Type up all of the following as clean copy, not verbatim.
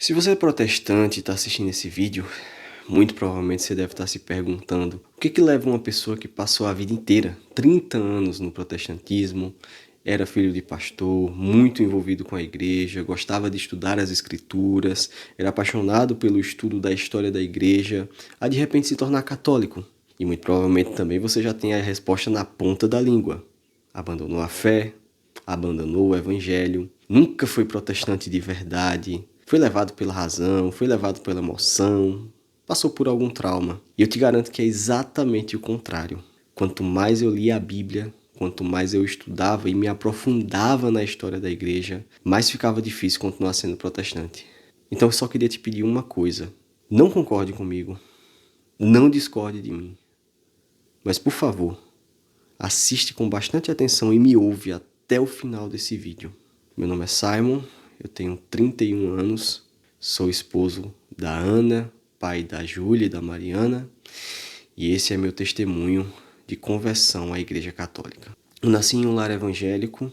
Se você é protestante e está assistindo esse vídeo, muito provavelmente você deve estar se perguntando o que leva uma pessoa que passou a vida inteira, 30 anos no protestantismo, era filho de pastor, muito envolvido com a igreja, gostava de estudar as escrituras, era apaixonado pelo estudo da história da igreja, a de repente se tornar católico. E muito provavelmente também você já tem a resposta na ponta da língua. Abandonou a fé, abandonou o evangelho, nunca foi protestante de verdade, foi levado pela razão, foi levado pela emoção, passou por algum trauma. E eu te garanto que é exatamente o contrário. Quanto mais eu lia a Bíblia, quanto mais eu estudava e me aprofundava na história da igreja, mais ficava difícil continuar sendo protestante. Então eu só queria te pedir uma coisa. Não concorde comigo. Não discorde de mim. Mas, por favor, assiste com bastante atenção e me ouve até o final desse vídeo. Meu nome é Simon, eu tenho 31 anos, sou esposo da Ana, pai da Júlia e da Mariana, e esse é meu testemunho de conversão à Igreja Católica. Eu nasci em um lar evangélico.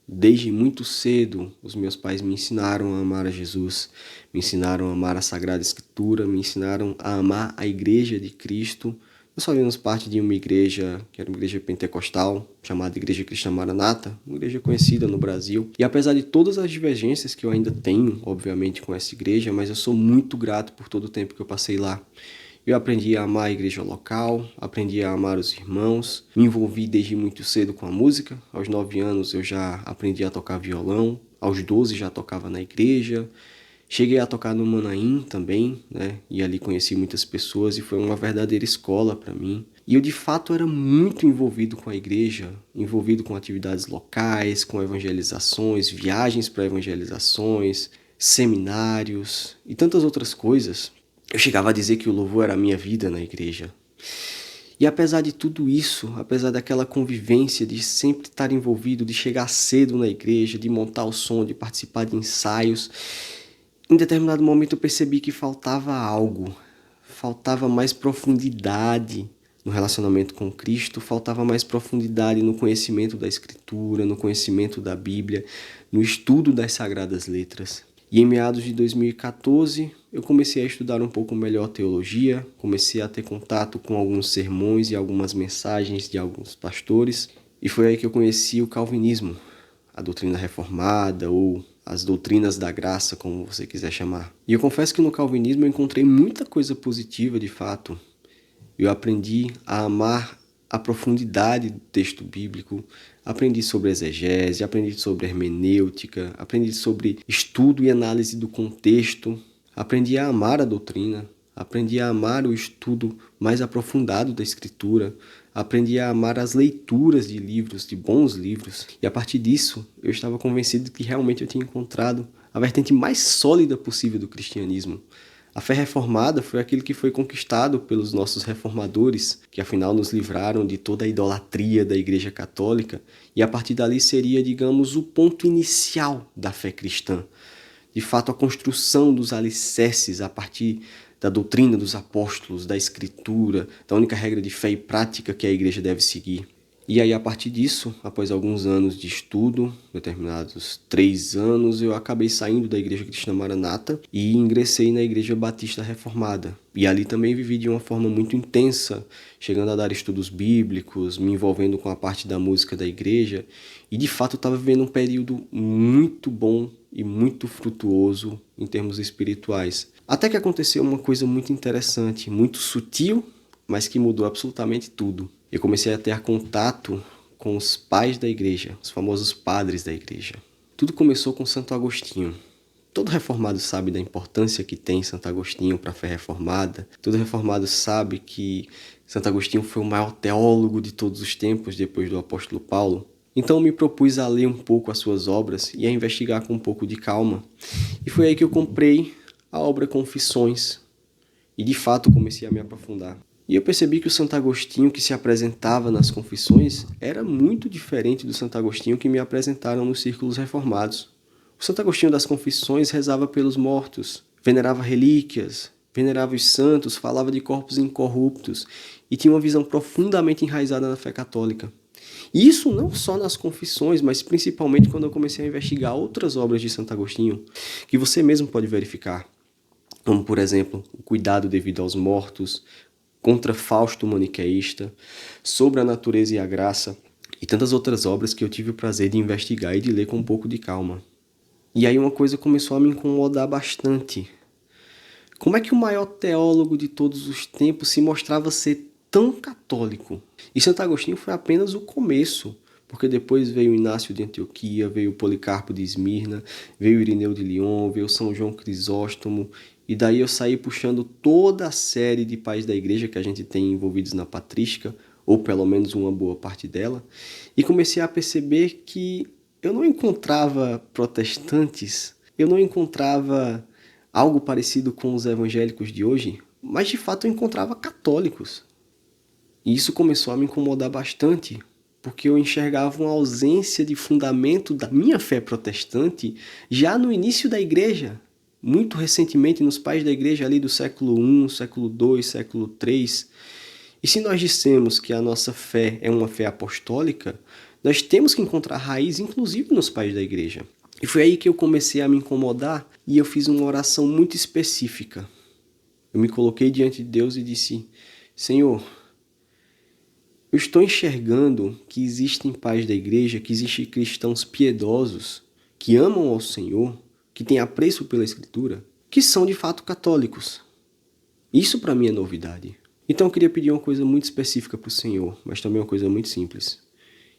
Desde muito cedo, os meus pais me ensinaram a amar a Jesus, me ensinaram a amar a Sagrada Escritura, me ensinaram a amar a Igreja de Cristo. Nós fazíamos parte de uma igreja, que era uma igreja pentecostal, chamada Igreja Cristã Maranata, uma igreja conhecida no Brasil. E apesar de todas as divergências que eu ainda tenho, obviamente, com essa igreja, mas eu sou muito grato por todo o tempo que eu passei lá. Eu aprendi a amar a igreja local, aprendi a amar os irmãos, me envolvi desde muito cedo com a música. Aos 9 anos eu já aprendi a tocar violão, aos 12 já tocava na igreja. Cheguei a tocar no Manaim também, né? E ali conheci muitas pessoas e foi uma verdadeira escola para mim. E eu de fato era muito envolvido com a igreja, envolvido com atividades locais, com evangelizações, viagens para evangelizações, seminários e tantas outras coisas. Eu chegava a dizer que o louvor era a minha vida na igreja. E apesar de tudo isso, apesar daquela convivência de sempre estar envolvido, de chegar cedo na igreja, de montar o som, de participar de ensaios, em determinado momento eu percebi que faltava algo, faltava mais profundidade no relacionamento com Cristo, faltava mais profundidade no conhecimento da Escritura, no conhecimento da Bíblia, no estudo das Sagradas Letras. E em meados de 2014, eu comecei a estudar um pouco melhor teologia, comecei a ter contato com alguns sermões e algumas mensagens de alguns pastores, e foi aí que eu conheci o calvinismo, a doutrina reformada ou as doutrinas da graça, como você quiser chamar. E eu confesso que no calvinismo eu encontrei muita coisa positiva de fato. Eu aprendi a amar a profundidade do texto bíblico, aprendi sobre exegese, aprendi sobre hermenêutica, aprendi sobre estudo e análise do contexto, aprendi a amar a doutrina, aprendi a amar o estudo mais aprofundado da Escritura, aprendi a amar as leituras de livros, de bons livros, e a partir disso eu estava convencido de que realmente eu tinha encontrado a vertente mais sólida possível do cristianismo. A fé reformada foi aquilo que foi conquistado pelos nossos reformadores, que afinal nos livraram de toda a idolatria da Igreja Católica, e a partir dali seria, digamos, o ponto inicial da fé cristã. De fato, a construção dos alicerces a partir da doutrina dos apóstolos, da Escritura, da única regra de fé e prática que a Igreja deve seguir. E aí, a partir disso, após alguns anos de estudo, determinados 3 anos, eu acabei saindo da Igreja Cristã Maranata e ingressei na Igreja Batista Reformada. E ali também vivi de uma forma muito intensa, chegando a dar estudos bíblicos, me envolvendo com a parte da música da igreja. E de fato eu estava vivendo um período muito bom e muito frutuoso em termos espirituais. Até que aconteceu uma coisa muito interessante, muito sutil, mas que mudou absolutamente tudo. Eu comecei a ter contato com os pais da igreja, os famosos padres da igreja. Tudo começou com Santo Agostinho. Todo reformado sabe da importância que tem Santo Agostinho para a fé reformada. Todo reformado sabe que Santo Agostinho foi o maior teólogo de todos os tempos, depois do apóstolo Paulo. Então eu me propus a ler um pouco as suas obras e a investigar com um pouco de calma. E foi aí que eu comprei a obra Confissões. E de fato comecei a me aprofundar. E eu percebi que o Santo Agostinho que se apresentava nas confissões era muito diferente do Santo Agostinho que me apresentaram nos círculos reformados. O Santo Agostinho das Confissões rezava pelos mortos, venerava relíquias, venerava os santos, falava de corpos incorruptos e tinha uma visão profundamente enraizada na fé católica. E isso não só nas confissões, mas principalmente quando eu comecei a investigar outras obras de Santo Agostinho, que você mesmo pode verificar. como, por exemplo, o cuidado devido aos mortos, contra Fausto maniqueísta, sobre a natureza e a graça, e tantas outras obras que eu tive o prazer de investigar e de ler com um pouco de calma. E aí uma coisa começou a me incomodar bastante. Como é que o maior teólogo de todos os tempos se mostrava ser tão católico? E Santo Agostinho foi apenas o começo, porque depois veio Inácio de Antioquia, veio Policarpo de Esmirna, veio Irineu de Lyon, veio São João Crisóstomo, e daí eu saí puxando toda a série de pais da igreja que a gente tem envolvidos na patrística, ou pelo menos uma boa parte dela, e comecei a perceber que eu não encontrava protestantes, eu não encontrava algo parecido com os evangélicos de hoje, mas de fato eu encontrava católicos. E isso começou a me incomodar bastante, porque eu enxergava uma ausência de fundamento da minha fé protestante já no início da igreja, muito recentemente nos pais da igreja ali do século I, século II, século III. E se nós dissemos que a nossa fé é uma fé apostólica, nós temos que encontrar raiz inclusive nos pais da igreja. E foi aí que eu comecei a me incomodar e eu fiz uma oração muito específica. Eu me coloquei diante de Deus e disse: Senhor, eu estou enxergando que existem pais da igreja, que existem cristãos piedosos, que amam ao Senhor, que têm apreço pela Escritura, que são de fato católicos. Isso para mim é novidade. Então eu queria pedir uma coisa muito específica para o Senhor, mas também uma coisa muito simples.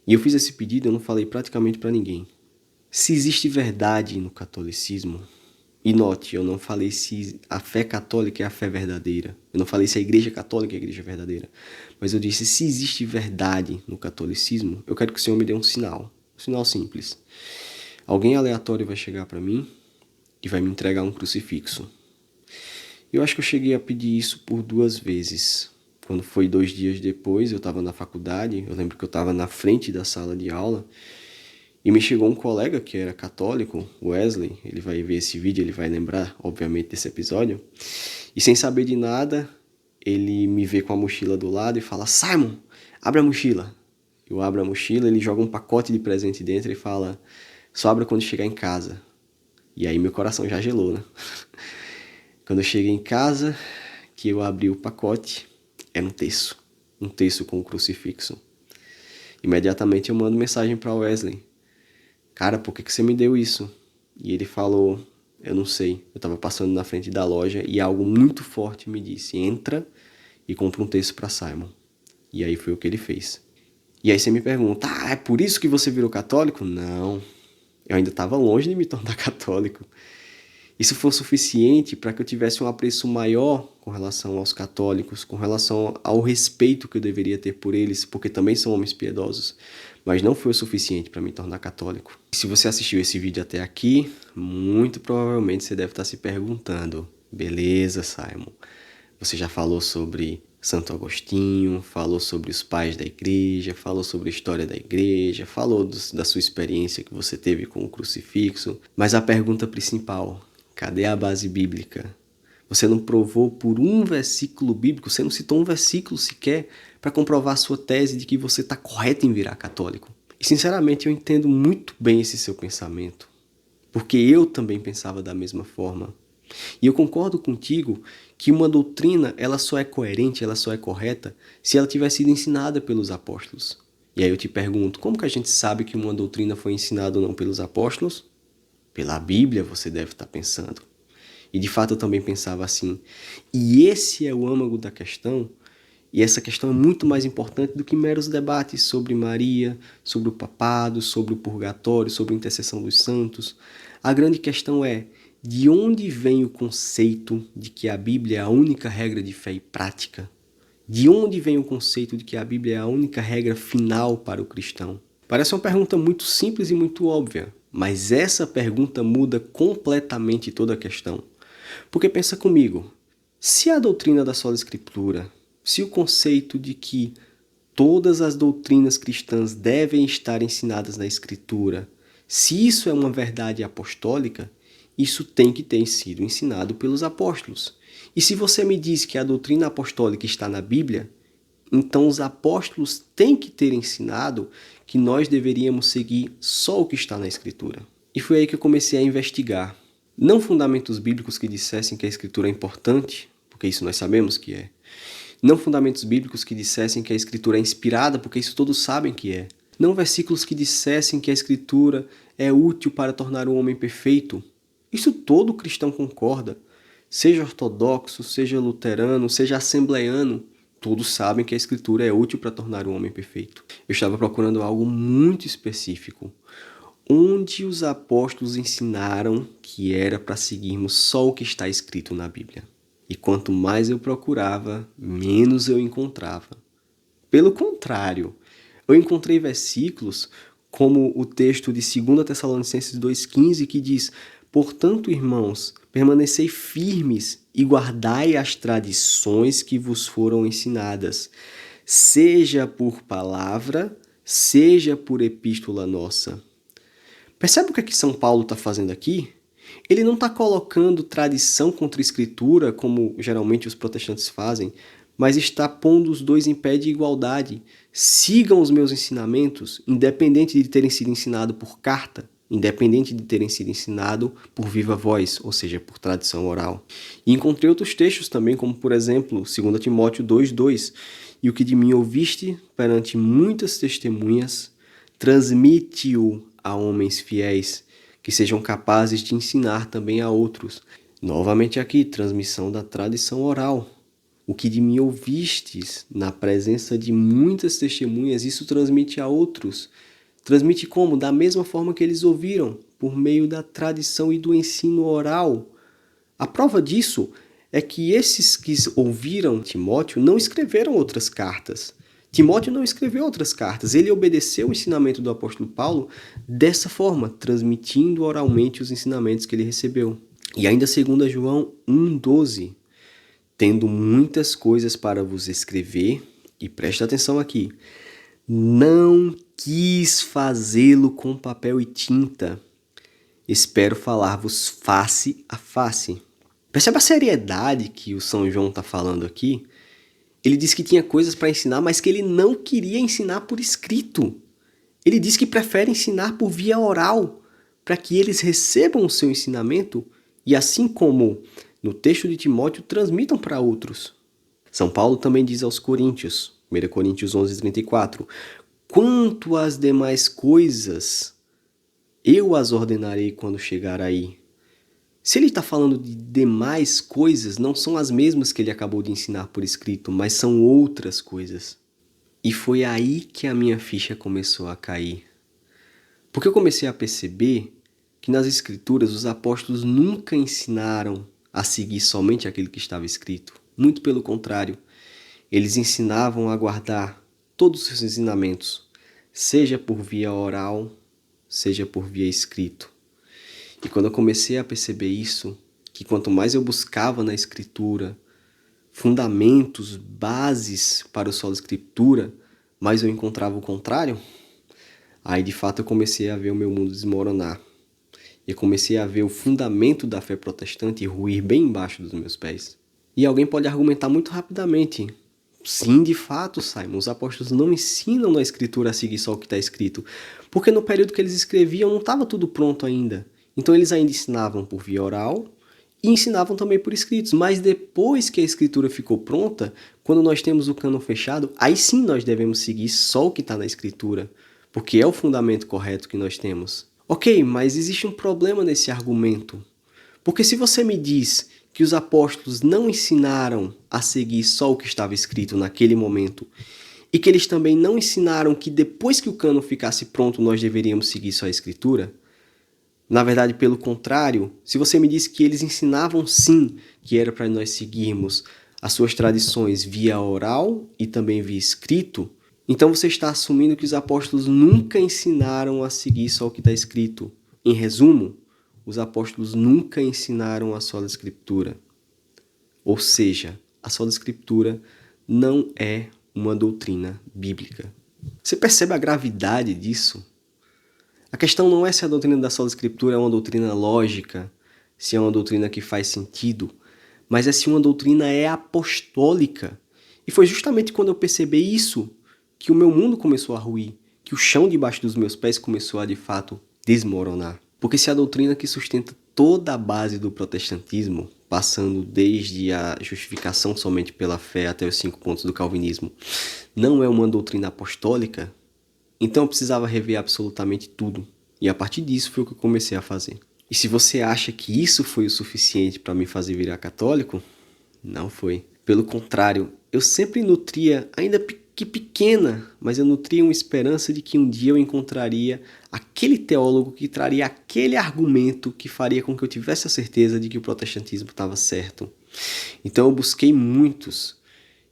E eu fiz esse pedido, eu não falei praticamente para ninguém. Se existe verdade no catolicismo, e note, eu não falei se a fé católica é a fé verdadeira. Eu não falei se a igreja católica é a igreja verdadeira. Mas eu disse, se existe verdade no catolicismo, eu quero que o Senhor me dê um sinal. Um sinal simples. Alguém aleatório vai chegar para mim e vai me entregar um crucifixo. Eu acho que eu cheguei a pedir isso por 2 vezes. Quando foi 2 dias depois, eu estava na faculdade, eu lembro que eu estava na frente da sala de aula, e me chegou um colega que era católico, Wesley, ele vai ver esse vídeo, ele vai lembrar, obviamente, desse episódio. E sem saber de nada, ele me vê com a mochila do lado e fala: Simon, abre a mochila. Eu abro a mochila, ele joga um pacote de presente dentro e fala: só abra quando chegar em casa. E aí meu coração já gelou, né? Quando eu cheguei em casa, que eu abri o pacote, era um terço com o crucifixo. Imediatamente eu mando mensagem para Wesley: cara, por que você me deu isso? E ele falou: eu não sei, eu estava passando na frente da loja e algo muito forte me disse: entra e compra um terço para Simon. E aí foi o que ele fez. E aí você me pergunta: é por isso que você virou católico? Não, eu ainda estava longe de me tornar católico. Isso foi suficiente para que eu tivesse um apreço maior com relação aos católicos, com relação ao respeito que eu deveria ter por eles, porque também são homens piedosos, mas não foi o suficiente para me tornar católico. E se você assistiu esse vídeo até aqui, muito provavelmente você deve estar se perguntando: beleza, Simon, você já falou sobre Santo Agostinho, falou sobre os pais da igreja, falou sobre a história da igreja, falou da sua experiência que você teve com o crucifixo, mas a pergunta principal: cadê a base bíblica? Você não provou por um versículo bíblico, você não citou um versículo sequer para comprovar a sua tese de que você está correto em virar católico. E sinceramente eu entendo muito bem esse seu pensamento, porque eu também pensava da mesma forma. E eu concordo contigo que uma doutrina ela só é coerente, ela só é correta se ela tiver sido ensinada pelos apóstolos. E aí eu te pergunto, como que a gente sabe que uma doutrina foi ensinada ou não pelos apóstolos? Pela Bíblia, você deve estar pensando. E de fato eu também pensava assim. E esse é o âmago da questão, e essa questão é muito mais importante do que meros debates sobre Maria, sobre o papado, sobre o purgatório, sobre a intercessão dos santos. A grande questão é: de onde vem o conceito de que a Bíblia é a única regra de fé e prática? De onde vem o conceito de que a Bíblia é a única regra final para o cristão? Parece uma pergunta muito simples e muito óbvia, mas essa pergunta muda completamente toda a questão. Porque pensa comigo, se a doutrina da sola escritura, se o conceito de que todas as doutrinas cristãs devem estar ensinadas na escritura, se isso é uma verdade apostólica, isso tem que ter sido ensinado pelos apóstolos. E se você me diz que a doutrina apostólica está na Bíblia, então os apóstolos têm que ter ensinado que nós deveríamos seguir só o que está na Escritura. E foi aí que eu comecei a investigar. Não fundamentos bíblicos que dissessem que a Escritura é importante, porque isso nós sabemos que é. Não fundamentos bíblicos que dissessem que a Escritura é inspirada, porque isso todos sabem que é. Não versículos que dissessem que a Escritura é útil para tornar o homem perfeito. Isso todo cristão concorda. Seja ortodoxo, seja luterano, seja assembleiano, todos sabem que a Escritura é útil para tornar o homem perfeito. Eu estava procurando algo muito específico, onde os apóstolos ensinaram que era para seguirmos só o que está escrito na Bíblia. E quanto mais eu procurava, menos eu encontrava. Pelo contrário, eu encontrei versículos como o texto de 2 Tessalonicenses 2,15 que diz: portanto, irmãos, permanecei firmes e guardai as tradições que vos foram ensinadas, seja por palavra, seja por epístola nossa. Percebe o que São Paulo está fazendo aqui? Ele não está colocando tradição contra escritura, como geralmente os protestantes fazem, mas está pondo os dois em pé de igualdade. Sigam os meus ensinamentos, independente de terem sido ensinados por carta, independente de terem sido ensinados por viva voz, ou seja, por tradição oral. E encontrei outros textos também, como por exemplo, 2 Timóteo 2,2. E o que de mim ouviste perante muitas testemunhas, transmite-o a homens fiéis, que sejam capazes de ensinar também a outros. Novamente aqui, transmissão da tradição oral. O que de mim ouvistes na presença de muitas testemunhas, isso transmite a outros. Transmite como? Da mesma forma que eles ouviram, por meio da tradição e do ensino oral. A prova disso é que esses que ouviram Timóteo não escreveram outras cartas. Timóteo não escreveu outras cartas, ele obedeceu o ensinamento do apóstolo Paulo dessa forma, transmitindo oralmente os ensinamentos que ele recebeu. E ainda 2 João 1,12, tendo muitas coisas para vos escrever, e presta atenção aqui, não quis fazê-lo com papel e tinta, espero falar-vos face a face. Percebe a seriedade que o São João está falando aqui? Ele disse que tinha coisas para ensinar, mas que ele não queria ensinar por escrito. Ele diz que prefere ensinar por via oral, para que eles recebam o seu ensinamento e, assim como no texto de Timóteo, transmitam para outros. São Paulo também diz aos Coríntios, 1 Coríntios 11:34, quanto às demais coisas, eu as ordenarei quando chegar aí. Se ele está falando de demais coisas, não são as mesmas que ele acabou de ensinar por escrito, mas são outras coisas. E foi aí que a minha ficha começou a cair. Porque eu comecei a perceber que nas escrituras os apóstolos nunca ensinaram a seguir somente aquilo que estava escrito. Muito pelo contrário, eles ensinavam a guardar todos os seus ensinamentos, seja por via oral, seja por via escrito. E quando eu comecei a perceber isso, que quanto mais eu buscava na escritura fundamentos, bases para o solo escritura, mais eu encontrava o contrário, aí de fato eu comecei a ver o meu mundo desmoronar. E comecei a ver o fundamento da fé protestante ruir bem embaixo dos meus pés. E alguém pode argumentar muito rapidamente, sim, de fato, Simon, os apóstolos não ensinam na escritura a seguir só o que está escrito, porque no período que eles escreviam não estava tudo pronto ainda. Então eles ainda ensinavam por via oral e ensinavam também por escritos. Mas depois que a escritura ficou pronta, quando nós temos o cânon fechado, aí sim nós devemos seguir só o que está na escritura, porque é o fundamento correto que nós temos. Ok, mas existe um problema nesse argumento. Porque se você me diz que os apóstolos não ensinaram a seguir só o que estava escrito naquele momento, e que eles também não ensinaram que depois que o cânon ficasse pronto nós deveríamos seguir só a escritura, na verdade, pelo contrário, se você me disse que eles ensinavam sim que era para nós seguirmos as suas tradições via oral e também via escrito, então você está assumindo que os apóstolos nunca ensinaram a seguir só o que está escrito. Em resumo, os apóstolos nunca ensinaram a sola escritura. Ou seja, a sola escritura não é uma doutrina bíblica. Você percebe a gravidade disso? A questão não é se a doutrina da sola escritura é uma doutrina lógica, se é uma doutrina que faz sentido, mas é se uma doutrina é apostólica. E foi justamente quando eu percebi isso que o meu mundo começou a ruir, que o chão debaixo dos meus pés começou a, de fato, desmoronar. Porque se a doutrina que sustenta toda a base do protestantismo, passando desde a justificação somente pela fé até os 5 pontos do calvinismo, não é uma doutrina apostólica, então eu precisava rever absolutamente tudo. E a partir disso foi o que eu comecei a fazer. E se você acha que isso foi o suficiente para me fazer virar católico, não foi. Pelo contrário, eu sempre nutria, ainda que pequena, mas eu nutria uma esperança de que um dia eu encontraria aquele teólogo que traria aquele argumento que faria com que eu tivesse a certeza de que o protestantismo estava certo. Então eu busquei muitos.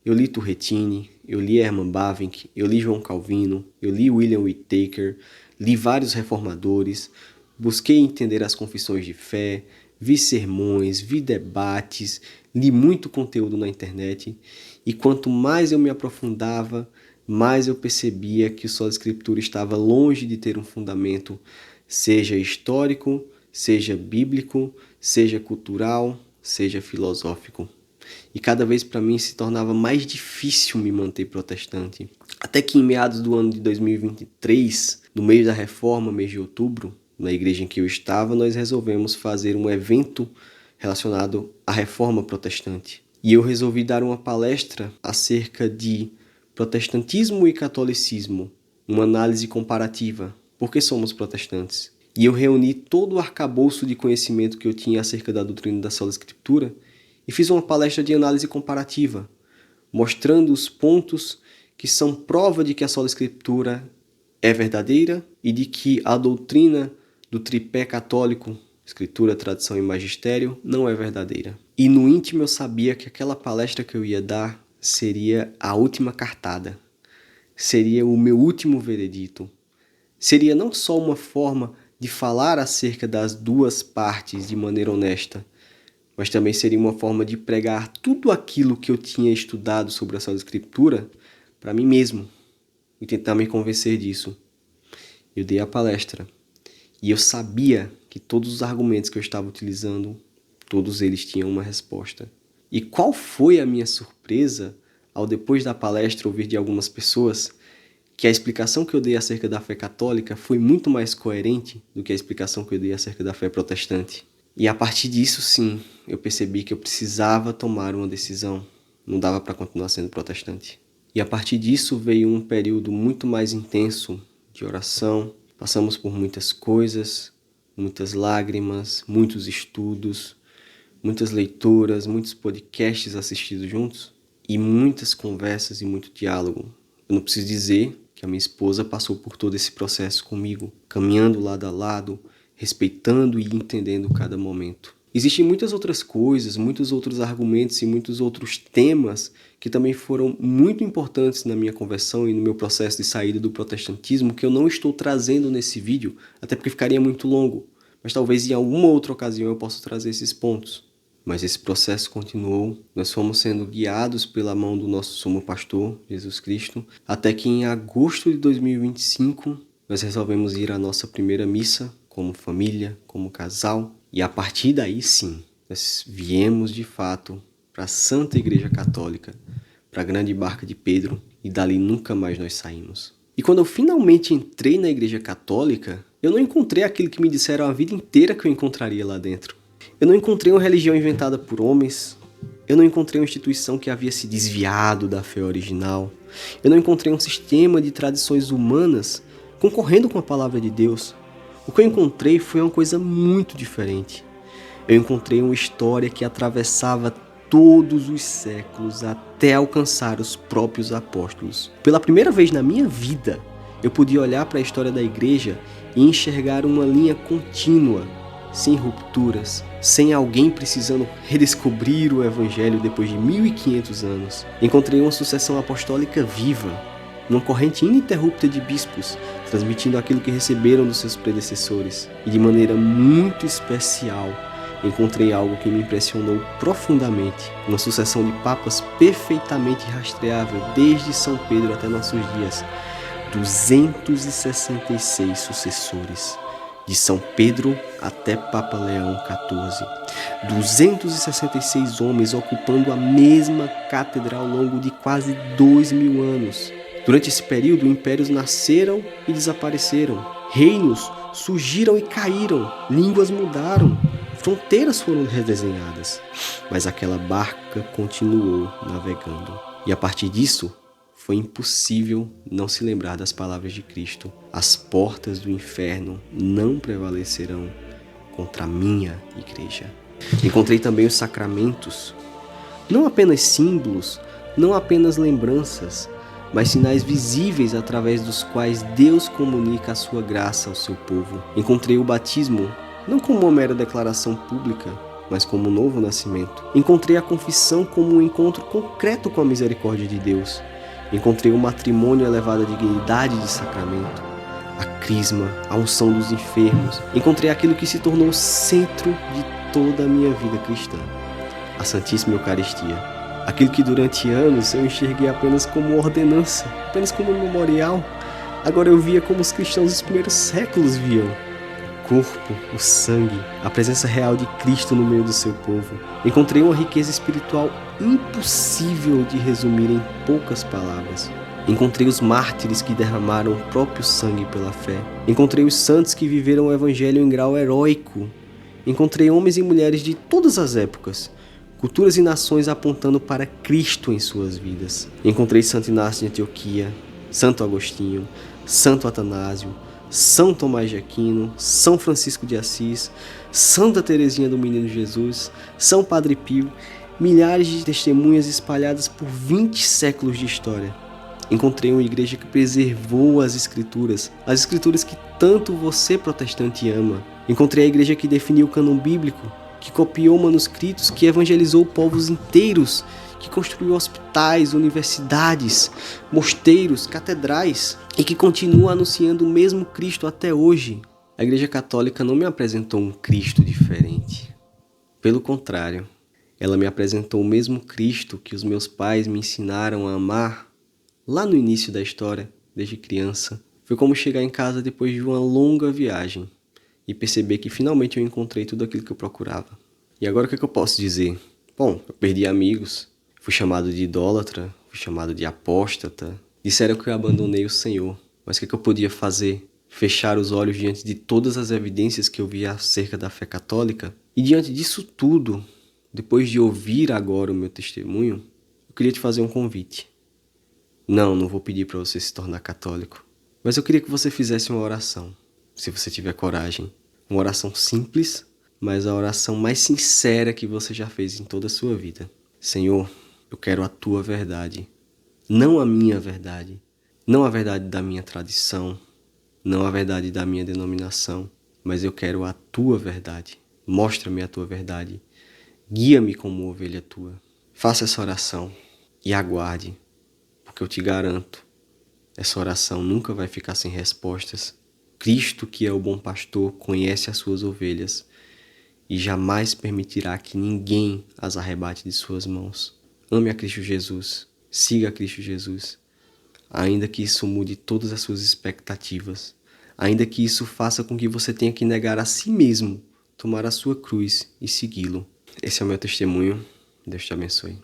Eu li Turretini, eu li Herman Bavinck, eu li João Calvino, eu li William Whittaker, li vários reformadores, busquei entender as confissões de fé, vi sermões, vi debates, li muito conteúdo na internet, e quanto mais eu me aprofundava, mais eu percebia que o Sola Escritura estava longe de ter um fundamento, seja histórico, seja bíblico, seja cultural, seja filosófico. E cada vez para mim se tornava mais difícil me manter protestante. Até que em meados do ano de 2023, no mês da reforma, mês de outubro, na igreja em que eu estava, nós resolvemos fazer um evento relacionado à reforma protestante. E eu resolvi dar uma palestra acerca de protestantismo e catolicismo, uma análise comparativa. Por que somos protestantes? E eu reuni todo o arcabouço de conhecimento que eu tinha acerca da doutrina da Sola Escritura e fiz uma palestra de análise comparativa, mostrando os pontos que são prova de que a Sola Escritura é verdadeira e de que a doutrina do tripé católico, Escritura, Tradição e Magistério, não é verdadeira. E no íntimo eu sabia que aquela palestra que eu ia dar seria a última cartada, seria o meu último veredito. Seria não só uma forma de falar acerca das duas partes de maneira honesta, mas também seria uma forma de pregar tudo aquilo que eu tinha estudado sobre a Sola Escritura para mim mesmo e tentar me convencer disso. Eu dei a palestra e eu sabia que todos os argumentos que eu estava utilizando, todos eles tinham uma resposta. E qual foi a minha surpresa ao depois da palestra ouvir de algumas pessoas que a explicação que eu dei acerca da fé católica foi muito mais coerente do que a explicação que eu dei acerca da fé protestante. E a partir disso, sim, eu percebi que eu precisava tomar uma decisão. Não dava para continuar sendo protestante. E a partir disso veio um período muito mais intenso de oração. Passamos por muitas coisas, muitas lágrimas, muitos estudos, muitas leituras, muitos podcasts assistidos juntos e muitas conversas e muito diálogo. Eu não preciso dizer que a minha esposa passou por todo esse processo comigo, caminhando lado a lado, respeitando e entendendo cada momento. Existem muitas outras coisas, muitos outros argumentos e muitos outros temas que também foram muito importantes na minha conversão e no meu processo de saída do protestantismo que eu não estou trazendo nesse vídeo, até porque ficaria muito longo, mas talvez em alguma outra ocasião eu possa trazer esses pontos. Mas esse processo continuou, nós fomos sendo guiados pela mão do nosso sumo pastor, Jesus Cristo, até que em agosto de 2025 nós resolvemos ir à nossa primeira missa, como família, como casal, e a partir daí sim, nós viemos de fato para a Santa Igreja Católica, para a Grande Barca de Pedro, e dali nunca mais nós saímos. E quando eu finalmente entrei na Igreja Católica, eu não encontrei aquilo que me disseram a vida inteira que eu encontraria lá dentro. Eu não encontrei uma religião inventada por homens, eu não encontrei uma instituição que havia se desviado da fé original, eu não encontrei um sistema de tradições humanas concorrendo com a palavra de Deus. O que eu encontrei foi uma coisa muito diferente. Eu encontrei uma história que atravessava todos os séculos até alcançar os próprios apóstolos. Pela primeira vez na minha vida, eu podia olhar para a história da igreja e enxergar uma linha contínua, sem rupturas, sem alguém precisando redescobrir o evangelho depois de 1500 anos. Encontrei uma sucessão apostólica viva, uma corrente ininterrupta de bispos, transmitindo aquilo que receberam dos seus predecessores. E de maneira muito especial, encontrei algo que me impressionou profundamente. Uma sucessão de papas perfeitamente rastreável desde São Pedro até nossos dias. 266 sucessores. De São Pedro até Papa Leão XIV. 266 homens ocupando a mesma cátedra ao longo de quase 2000 anos. Durante esse período, impérios nasceram e desapareceram. Reinos surgiram e caíram. Línguas mudaram. fronteiras foram redesenhadas, mas aquela barca continuou navegando. E a partir disso, foi impossível não se lembrar das palavras de Cristo. As portas do inferno não prevalecerão contra a minha igreja. Encontrei também os sacramentos, não apenas símbolos, não apenas lembranças, mas sinais visíveis através dos quais Deus comunica a sua graça ao seu povo. Encontrei o batismo, não como uma mera declaração pública, mas como um novo nascimento. Encontrei a confissão como um encontro concreto com a misericórdia de Deus. Encontrei o matrimônio elevado à dignidade de sacramento, a crisma, a unção dos enfermos. Encontrei aquilo que se tornou o centro de toda a minha vida cristã, a Santíssima Eucaristia. Aquilo que durante anos eu enxerguei apenas como ordenança, apenas como um memorial, agora eu via como os cristãos dos primeiros séculos viam. O corpo, o sangue, a presença real de Cristo no meio do seu povo. Encontrei uma riqueza espiritual impossível de resumir em poucas palavras. Encontrei os mártires que derramaram o próprio sangue pela fé. Encontrei os santos que viveram o evangelho em grau heróico. Encontrei homens e mulheres de todas as épocas, culturas e nações apontando para Cristo em suas vidas. Encontrei Santo Inácio de Antioquia, Santo Agostinho, Santo Atanásio, São Tomás de Aquino, São Francisco de Assis, Santa Teresinha do Menino Jesus, São Padre Pio, milhares de testemunhas espalhadas por 20 séculos de história. Encontrei uma igreja que preservou as escrituras que tanto você, protestante, ama. Encontrei a igreja que definiu o cânon bíblico, que copiou manuscritos, que evangelizou povos inteiros, que construiu hospitais, universidades, mosteiros, catedrais e que continua anunciando o mesmo Cristo até hoje. A Igreja Católica não me apresentou um Cristo diferente. Pelo contrário, ela me apresentou o mesmo Cristo que os meus pais me ensinaram a amar lá no início da história, desde criança. Foi como chegar em casa depois de uma longa viagem e perceber que finalmente eu encontrei tudo aquilo que eu procurava. E agora o que eu posso dizer? Bom, eu perdi amigos, fui chamado de idólatra, fui chamado de apóstata, disseram que eu abandonei o Senhor, mas o que eu podia fazer? Fechar os olhos diante de todas as evidências que eu via acerca da fé católica? E diante disso tudo, depois de ouvir agora o meu testemunho, eu queria te fazer um convite. Não vou pedir para você se tornar católico, mas eu queria que você fizesse uma oração, se você tiver coragem. Uma oração simples, mas a oração mais sincera que você já fez em toda a sua vida. Senhor, eu quero a tua verdade, não a minha verdade, não a verdade da minha tradição, não a verdade da minha denominação, mas eu quero a tua verdade. Mostra-me a tua verdade, guia-me como ovelha tua. Faça essa oração e aguarde, porque eu te garanto, essa oração nunca vai ficar sem respostas. Cristo, que é o bom pastor, conhece as suas ovelhas e jamais permitirá que ninguém as arrebate de suas mãos. Ame a Cristo Jesus, siga a Cristo Jesus, ainda que isso mude todas as suas expectativas, ainda que isso faça com que você tenha que negar a si mesmo, tomar a sua cruz e segui-lo. Esse é o meu testemunho. Deus te abençoe.